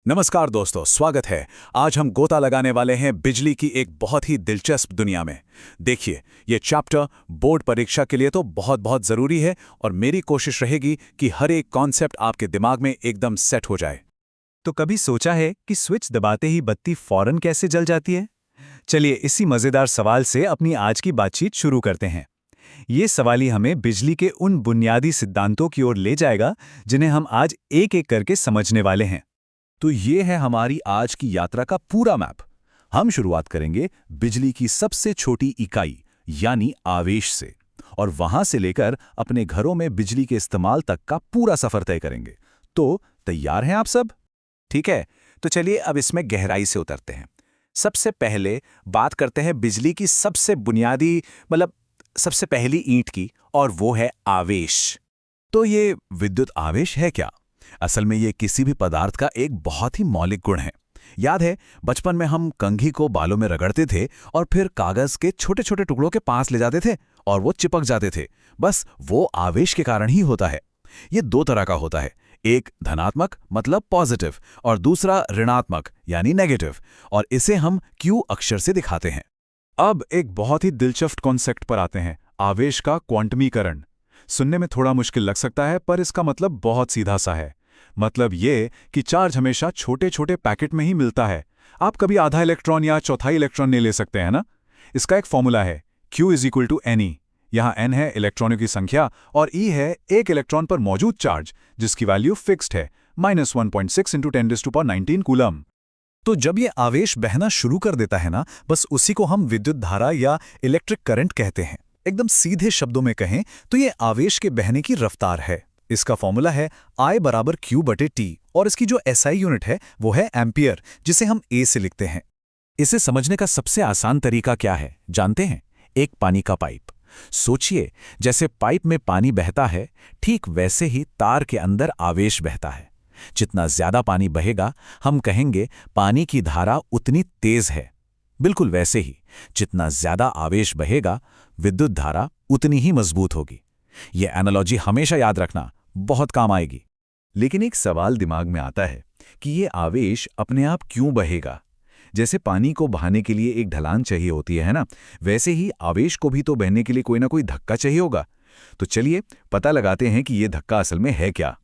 नमस्कार दोस्तों, स्वागत है। आज हम गोता लगाने वाले हैं बिजली की एक बहुत ही दिलचस्प दुनिया में। देखिए, ये चैप्टर बोर्ड परीक्षा के लिए तो बहुत बहुत ज़रूरी है और मेरी कोशिश रहेगी कि हर एक कॉन्सेप्ट आपके दिमाग में एकदम सेट हो जाए। तो कभी सोचा है कि स्विच दबाते ही बत्ती फौरन कैसे जल जाती है? चलिए इसी मजेदार सवाल से अपनी आज की बातचीत शुरू करते हैं। ये सवाल ही हमें बिजली के उन बुनियादी सिद्धांतों की ओर ले जाएगा जिन्हें हम आज एक एक करके समझने वाले हैं। तो ये है हमारी आज की यात्रा का पूरा मैप। हम शुरुआत करेंगे बिजली की सबसे छोटी इकाई यानी आवेश से, और वहां से लेकर अपने घरों में बिजली के इस्तेमाल तक का पूरा सफर तय करेंगे। तो तैयार हैं आप सब? ठीक है, तो चलिए अब इसमें गहराई से उतरते हैं। सबसे पहले बात करते हैं बिजली की सबसे बुनियादी सबसे पहली ईंट की, और वो है आवेश। तो ये विद्युत आवेश है क्या? असल में ये किसी भी पदार्थ का एक बहुत ही मौलिक गुण है। याद है, बचपन में हम कंघी को बालों में रगड़ते थे और फिर कागज के छोटे छोटे टुकड़ों के पास ले जाते थे और वो चिपक जाते थे। बस वो आवेश के कारण ही होता है। ये दो तरह का होता है, एक धनात्मक मतलब पॉजिटिव और दूसरा ऋणात्मक यानी नेगेटिव, और इसे हम क्यू अक्षर से दिखाते हैं। अब एक बहुत ही दिलचस्प कॉन्सेप्ट पर आते हैं, आवेश का क्वांटमीकरण। सुनने में थोड़ा मुश्किल लग सकता है, पर इसका मतलब बहुत सीधा सा है। मतलब ये कि चार्ज हमेशा छोटे छोटे पैकेट में ही मिलता है। आप कभी आधा इलेक्ट्रॉन या चौथाई इलेक्ट्रॉन नहीं ले सकते हैं ना। इसका एक फॉर्मूला है, Q = Ne। यहाँ n है इलेक्ट्रॉनों की संख्या और E है एक इलेक्ट्रॉन पर मौजूद चार्ज, जिसकी वैल्यू फिक्स्ड है, -1.6 × 10⁻19 कूलम। तो जब ये आवेश बहना शुरू कर देता है ना, बस उसी को हम विद्युत धारा या इलेक्ट्रिक करंट कहते हैं। एकदम सीधे शब्दों में कहें तो ये आवेश के बहने की रफ्तार है। इसका फॉर्मूला है I = Q/T, और इसकी जो SI यूनिट है वो है एम्पियर, जिसे हम A से लिखते हैं। इसे समझने का सबसे आसान तरीका क्या है जानते हैं? एक पानी का पाइप। सोचिए, जैसे पाइप में पानी बहता है, ठीक वैसे ही तार के अंदर आवेश बहता है। जितना ज्यादा पानी बहेगा, हम कहेंगे पानी की धारा उतनी तेज है। बिल्कुल वैसे ही जितना ज्यादा आवेश बहेगा, विद्युत धारा उतनी ही मजबूत होगी। ये एनालॉजी हमेशा याद रखना, बहुत काम आएगी। लेकिन एक सवाल दिमाग में आता है कि ये आवेश अपने आप क्यों बहेगा? जैसे पानी को बहाने के लिए एक ढलान चाहिए होती है ना, वैसे ही आवेश को भी तो बहने के लिए कोई ना कोई धक्का चाहिए होगा। तो चलिए पता लगाते हैं कि ये धक्का असल में है क्या।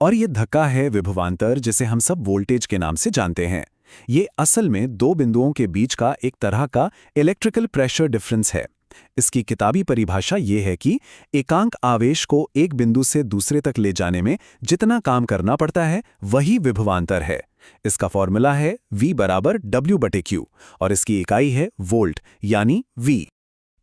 और ये धक्का है विभवांतर, जिसे हम सब वोल्टेज के नाम से जानते हैं। ये असल में दो बिंदुओं के बीच का एक तरह का इलेक्ट्रिकल प्रेशर डिफरेंस है। इसकी किताबी परिभाषा ये है कि एकांक आवेश को एक बिंदु से दूसरे तक ले जाने में जितना काम करना पड़ता है वही विभवांतर है। इसका फॉर्मूला है V = W/Q, और इसकी इकाई है वोल्ट यानी V।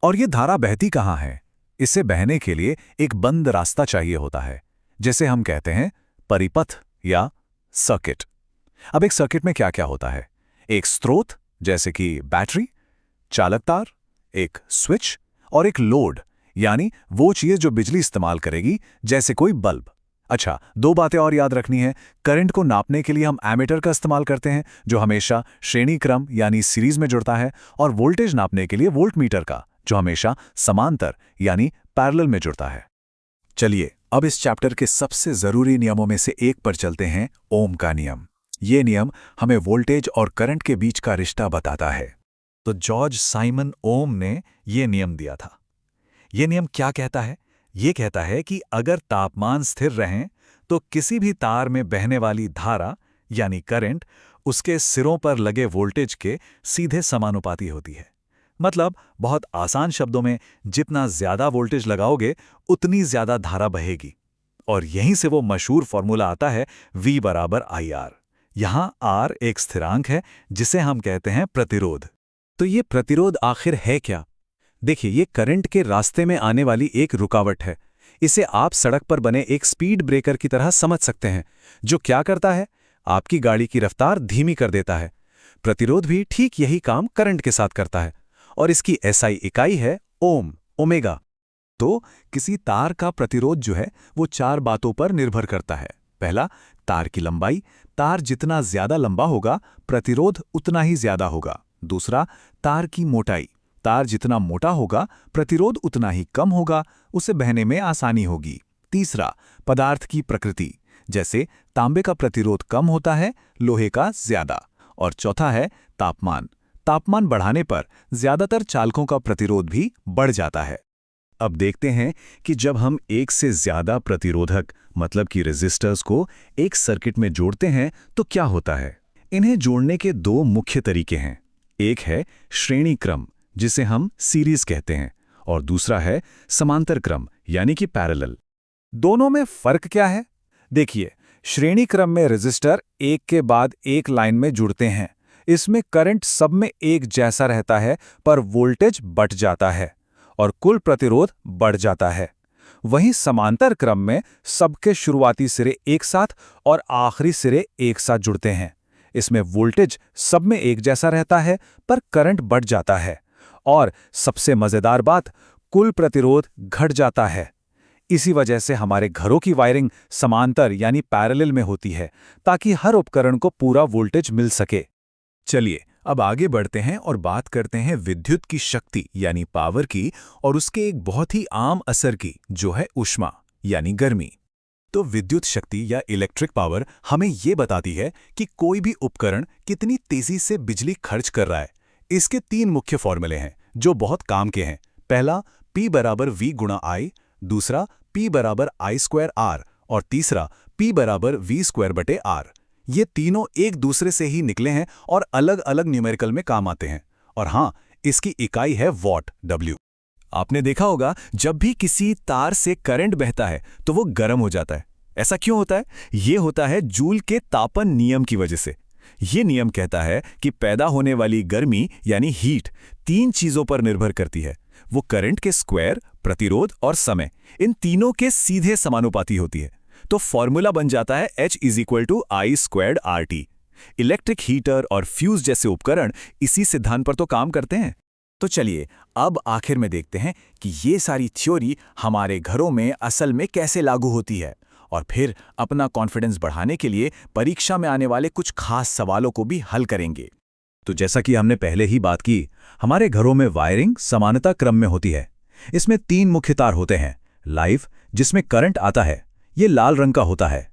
और ये धारा बहती कहाँ है? इसे बहने के लिए एक बंद रास्ता चाहिए होता है, जैसे हम कहते हैं परिपथ या सर्किट। अब एक सर्किट में क्या क्या होता है? एक स्रोत जैसे कि बैटरी, चालक तार, एक स्विच और एक लोड, यानी वो चीज जो बिजली इस्तेमाल करेगी, जैसे कोई बल्ब। अच्छा, दो बातें और याद रखनी है। करंट को नापने के लिए हम एमीटर का इस्तेमाल करते हैं, जो हमेशा श्रेणी क्रम यानी सीरीज में जुड़ता है, और वोल्टेज नापने के लिए वोल्टमीटर का, जो हमेशा समांतर यानी पैरेलल में जुड़ता है। चलिए अब इस चैप्टर के सबसे जरूरी नियमों में से एक पर चलते हैं, ओम का नियम। ये नियम हमें वोल्टेज और करंट के बीच का रिश्ता बताता है। तो जॉर्ज साइमन ओम ने ये नियम दिया था। ये नियम क्या कहता है? ये कहता है कि अगर तापमान स्थिर रहें तो किसी भी तार में बहने वाली धारा यानी करंट उसके सिरों पर लगे वोल्टेज के सीधे समानुपाती होती है। मतलब बहुत आसान शब्दों में, जितना ज्यादा वोल्टेज लगाओगे उतनी ज्यादा धारा बहेगी। और यहीं से वो मशहूर फॉर्मूला आता है, V = IR। यहां R एक स्थिरांक है जिसे हम कहते हैं प्रतिरोध। तो ये प्रतिरोध आखिर है क्या? देखिए, ये करंट के रास्ते में आने वाली एक रुकावट है। इसे आप सड़क पर बने एक स्पीड ब्रेकर की तरह समझ सकते हैं, जो क्या करता है? आपकी गाड़ी की रफ्तार धीमी कर देता है। प्रतिरोध भी ठीक यही काम करंट के साथ करता है, और इसकी SI इकाई है ओम, ओमेगा। तो किसी तार का प्रतिरोध जो है वो चार बातों पर निर्भर करता है। पहला, तार की लंबाई। तार जितना ज्यादा लंबा होगा, प्रतिरोध उतना ही ज्यादा होगा। दूसरा, तार की मोटाई। तार जितना मोटा होगा, प्रतिरोध उतना ही कम होगा, उसे बहने में आसानी होगी। तीसरा, पदार्थ की प्रकृति। जैसे तांबे का प्रतिरोध कम होता है, लोहे का ज्यादा। और चौथा है तापमान। तापमान बढ़ाने पर ज्यादातर चालकों का प्रतिरोध भी बढ़ जाता है। अब देखते हैं कि जब हम एक से ज्यादा प्रतिरोधक मतलब कि रेजिस्टर्स को एक सर्किट में जोड़ते हैं तो क्या होता है। इन्हें जोड़ने के दो मुख्य तरीके हैं। एक है श्रेणी क्रम, जिसे हम सीरीज कहते हैं, और दूसरा है समांतर क्रम यानी कि पैरेलल। दोनों में फर्क क्या है? देखिए, श्रेणी क्रम में रेजिस्टर एक के बाद एक लाइन में जुड़ते हैं। इसमें करंट सब में एक जैसा रहता है, पर वोल्टेज बढ़ जाता है और कुल प्रतिरोध बढ़ जाता है। वहीं समांतर क्रम में सबके शुरुआती सिरे एक साथ और आखिरी सिरे एक साथ जुड़ते हैं। इसमें वोल्टेज सब में एक जैसा रहता है, पर करंट बढ़ जाता है और सबसे मजेदार बात, कुल प्रतिरोध घट जाता है। इसी वजह से हमारे घरों की वायरिंग समांतर यानी पैरेलल में होती है, ताकि हर उपकरण को पूरा वोल्टेज मिल सके। चलिए अब आगे बढ़ते हैं और बात करते हैं विद्युत की शक्ति यानी पावर की, और उसके एक बहुत ही आम असर की, जो है ऊष्मा यानी गर्मी। तो विद्युत शक्ति या इलेक्ट्रिक पावर हमें ये बताती है कि कोई भी उपकरण कितनी तेजी से बिजली खर्च कर रहा है। इसके तीन मुख्य फॉर्मूले हैं जो बहुत काम के हैं। पहला P बराबर V गुणा I, दूसरा P बराबर I स्क्वायर R और तीसरा P बराबर V स्क्वायर बटे R। ये तीनों एक दूसरे से ही निकले हैं और अलग अलग न्यूमेरिकल में काम आते हैं। और हाँ, इसकी इकाई है वॉट, W। आपने देखा होगा जब भी किसी तार से करंट बहता है तो वो गर्म हो जाता है। ऐसा क्यों होता है? ये होता है जूल के तापन नियम की वजह से। ये नियम कहता है कि पैदा होने वाली गर्मी यानी हीट तीन चीजों पर निर्भर करती है। वो करंट के स्क्वायर, प्रतिरोध और समय, इन तीनों के सीधे समानुपाती होती है। तो फॉर्मूला बन जाता है H = I squared RT। Electric heater और फ्यूज जैसे उपकरण इसी सिद्धांत पर तो काम करते हैं। तो चलिए अब आखिर में देखते हैं कि ये सारी थ्योरी हमारे घरों में असल में कैसे लागू होती है, और फिर अपना कॉन्फिडेंस बढ़ाने के लिए परीक्षा में आने वाले कुछ खास सवालों को भी हल करेंगे। तो जैसा कि हमने पहले ही बात की, हमारे घरों में वायरिंग समानता क्रम में होती है। इसमें तीन मुख्य तार होते हैं। लाइव, जिसमें करंट आता है, ये लाल रंग का होता है।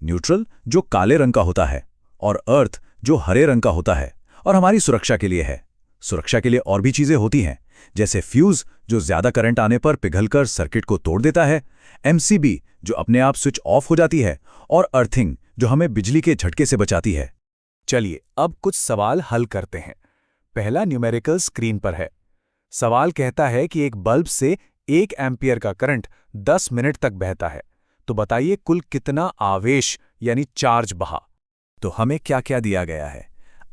न्यूट्रल, जो काले रंग का होता है। और अर्थ, जो हरे रंग का होता है और हमारी सुरक्षा के लिए है। सुरक्षा के लिए और भी चीजें होती हैं, जैसे फ्यूज, जो ज्यादा करंट आने पर पिघलकर सर्किट को तोड़ देता है। MCB, जो अपने आप स्विच ऑफ हो जाती है। और अर्थिंग, जो हमें बिजली के झटके से बचाती है। चलिए अब कुछ सवाल हल करते हैं। पहला न्यूमेरिकल स्क्रीन पर है। सवाल कहता है कि एक बल्ब से 1 एम्पियर का करंट 10 मिनट तक बहता है, तो बताइए कुल कितना आवेश यानी चार्ज बहा। तो हमें क्या क्या दिया गया है?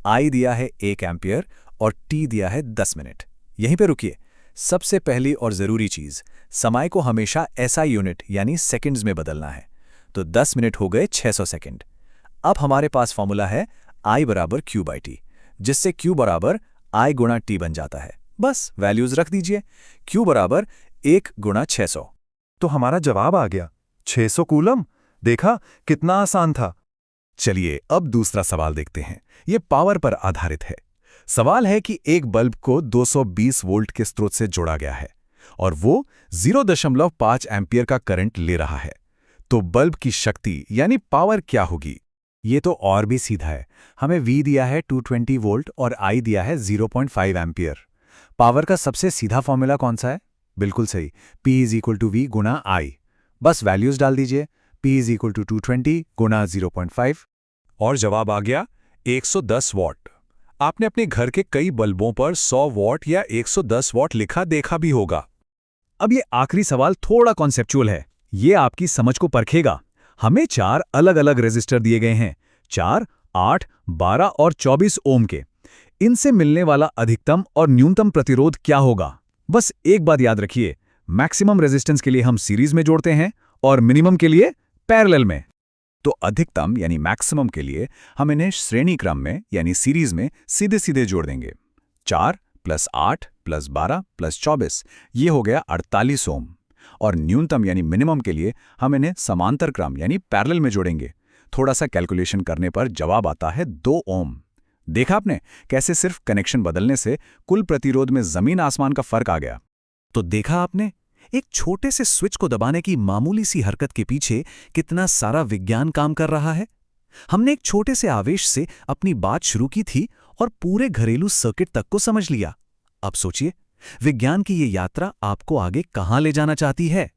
I दिया है 1 एम्पियर और T दिया है 10 मिनट। यहीं पे रुकिए। सबसे पहली और ज़रूरी चीज़, समय को हमेशा SI यूनिट यानी सेकंड्स में बदलना है। तो 10 मिनट हो गए 600 सेकंड। अब हमारे पास फॉर्मूला है I बराबर Q/T, जिससे Q बराबर I गुणा T बन जाता है। बस वैल्यूज रख दीजिए। Q बराबर 1 गुणा 600। तो हमारा जवाब आ गया 600 कूलम। देखा कितना आसान था। चलिए अब दूसरा सवाल देखते हैं। ये पावर पर आधारित है। सवाल है कि एक बल्ब को 220 वोल्ट के स्रोत से जोड़ा गया है और वो 0.5 एम्पियर का करंट ले रहा है। तो बल्ब की शक्ति यानी पावर क्या होगी? ये तो और भी सीधा है। हमें V दिया है 220 वोल्ट और I दिया है 0.5 एम्पियर। पावर का सबसे सीधा फॉर्मूला कौन सा है? बिल्कुल सही, P = V गुणा I। बस वैल्यूज डाल दीजिए। P = 220 गुणा 0.5 और जवाब आ गया 110 वॉट। आपने अपने घर के कई बल्बों पर 100 वॉट या 110 वॉट लिखा देखा भी होगा। अब ये आखिरी सवाल थोड़ा कॉन्सेप्चुअल है। ये आपकी समझ को परखेगा। हमें 4 अलग अलग रेजिस्टर दिए गए हैं, 4, 8, 12 और 24 ओम के। इनसे मिलने वाला अधिकतम और न्यूनतम प्रतिरोध क्या होगा? बस एक बात याद रखिए, मैक्सिमम रेजिस्टेंस के लिए हम सीरीज में जोड़ते हैं और मिनिमम के लिए पैरेलल में। तो अधिकतम यानी मैक्सिमम के लिए हम इन्हें श्रेणी क्रम में यानी सीरीज में सीधे सीधे जोड़ देंगे। 4 + 8 + 12 + 24, ये हो गया 48 ओम। और न्यूनतम यानी मिनिमम के लिए हम इन्हें समांतर क्रम यानी पैरेलल में जोड़ेंगे। थोड़ा सा कैलकुलेशन करने पर जवाब आता है 2 ओम। देखा आपने कैसे सिर्फ कनेक्शन बदलने से कुल प्रतिरोध में जमीन आसमान का फर्क आ गया। तो देखा आपने, एक छोटे से स्विच को दबाने की मामूली सी हरकत के पीछे कितना सारा विज्ञान काम कर रहा है। हमने एक छोटे से आवेश से अपनी बात शुरू की थी और पूरे घरेलू सर्किट तक को समझ लिया। अब सोचिए, विज्ञान की ये यात्रा आपको आगे कहां ले जाना चाहती है।